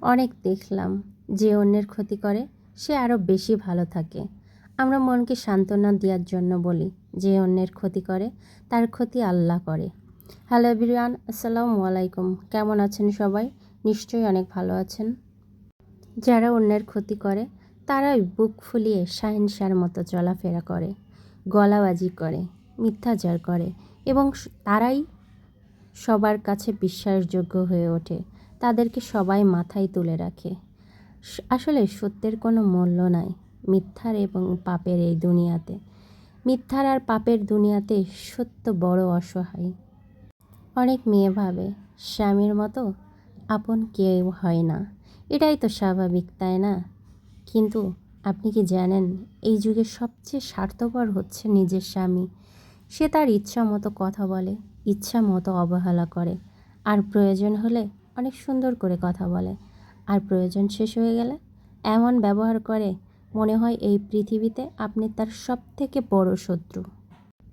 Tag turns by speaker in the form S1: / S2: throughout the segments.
S1: অনেক দেখলাম যে অন্যের ক্ষতি করে সে আরও বেশি ভালো থাকে। আমরা মনকে সান্ত্বনা দেওয়ার জন্য বলি যে অন্যের ক্ষতি করে তার ক্ষতি আল্লাহ করে। হ্যালো এভরিওয়ান, আসসালামু আলাইকুম। কেমন আছেন সবাই? নিশ্চয়ই অনেক ভালো আছেন। যারা অন্যের ক্ষতি করে তারাই বুক ফুলিয়ে শাহিনশার মতো চলাফেরা করে, গলাবাজি করে, মিথ্যাচার করে এবং তারাই সবার কাছে বিশ্বাসযোগ্য হয়ে ওঠে। তাদেরকে সবাই মাথায় তুলে রাখে। আসলে সত্যের কোনো মূল্য নাই মিথ্যার এবং পাপের এই দুনিয়াতে। মিথ্যার আর পাপের দুনিয়াতে সত্য বড় অসহায়। অনেক মেয়ে ভাবে স্বামীর মতো আপন কেউ হয় না, এটাই তো স্বাভাবিক, তাই না? কিন্তু আপনি কি জানেন এই যুগে সবচেয়ে স্বার্থপর হচ্ছে নিজের স্বামী। সে তার ইচ্ছা মতো কথা বলে, ইচ্ছা মতো অবহেলা করে, আর প্রয়োজন হলে অনেক সুন্দর করে কথা বলে, আর প্রয়োজন শেষ হয়ে গেলে এমন ব্যবহার করে মনে হয় এই পৃথিবীতে আপনি তার সবথেকে বড় শত্রু।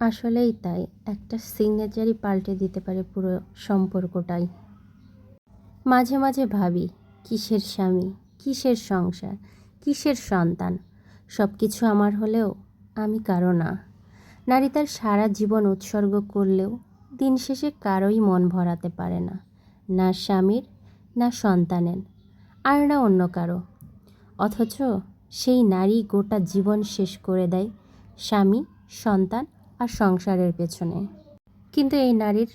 S1: আসলেই তাই, একটা সিগনেচারই পাল্টে দিতে পারে পুরো সম্পর্কটাই। মাঝে মাঝে ভাবি, কিসের স্বামী, কিসের সংসার, কিসের সন্তান? সব কিছু আমার হলেও আমি কারো না। নারী তার সারা জীবন উৎসর্গ করলেও দিন শেষে কারোই মন ভরাতে পারে না, না স্বামীর, না সন্তানের, আর না অন্য কারো। অথচ সেই নারী গোটা জীবন শেষ করে দেয় স্বামী, সন্তান আর সংসারের পেছনে। কিন্তু এই নারীর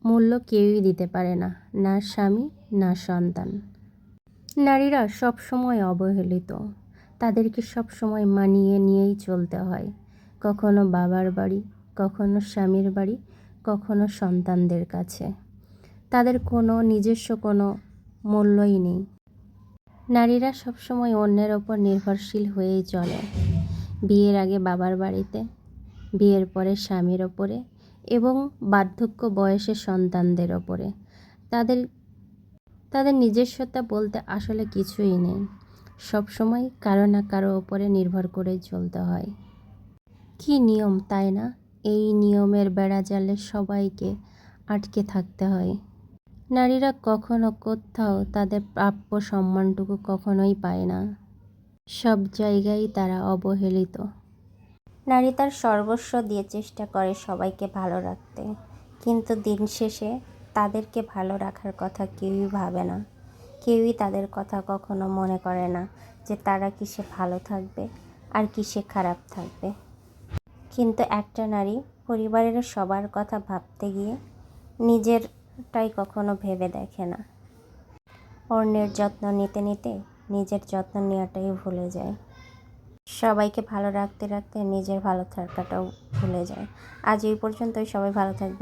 S1: মূল্য কেউই দিতে পারে না, না স্বামী, না সন্তান। নারীরা সব সময় অবহেলিত। তাদেরকে সব সময় মানিয়ে নিয়েই চলতে হয়, কখনো বাবার বাড়ি, কখনো স্বামীর বাড়ি, কখনো সন্তানদের কাছে। তাদের কোনো নিজস্ব কোনো মূল্যই নেই। নারীরা সব সময় অন্যের ওপর নির্ভরশীল হয়েই চলে। বিয়ের আগে বাবার বাড়িতে, বিয়ের পরে স্বামীর ওপরে এবং বার্ধক্য বয়সে সন্তানদের ওপরে। তাদের তাদের নিজস্বতা বলতে আসলে কিছুই নেই। সব সময় কারো না কারো ওপরে নির্ভর করেই চলতে হয়। কি নিয়ম, তাই না? এই নিয়মের বেড়াজালে সবাইকে আটকে থাকতে হয়। নারীরা কখনো কোথাও তাদের প্রাপ্য সম্মানটুকু কখনোই পায় না। সব জায়গায় তারা অবহেলিত। নারী তার সর্বস্ব দিয়ে চেষ্টা করে সবাইকে ভালো রাখতে, কিন্তু দিন শেষে তাদেরকে ভালো রাখার কথা কেউই ভাবে না। কেউই তাদের কথা কখনো মনে করে না যে তারা কিসে ভালো থাকবে আর কিসে খারাপ থাকবে। কিন্তু একটা নারী পরিবারের সবার কথা ভাবতে গিয়ে নিজেরটাই কখনো ভেবে দেখে না। অন্যের যত্ন নিতে নিতে নিজের যত্ন নেওয়াটাই ভুলে যায়। সবাইকে ভালো রাখতে রাখতে নিজের ভালো থাকাটাও ভুলে যায়। আজ এই পর্যন্তই, সবাই ভালো থাকবে।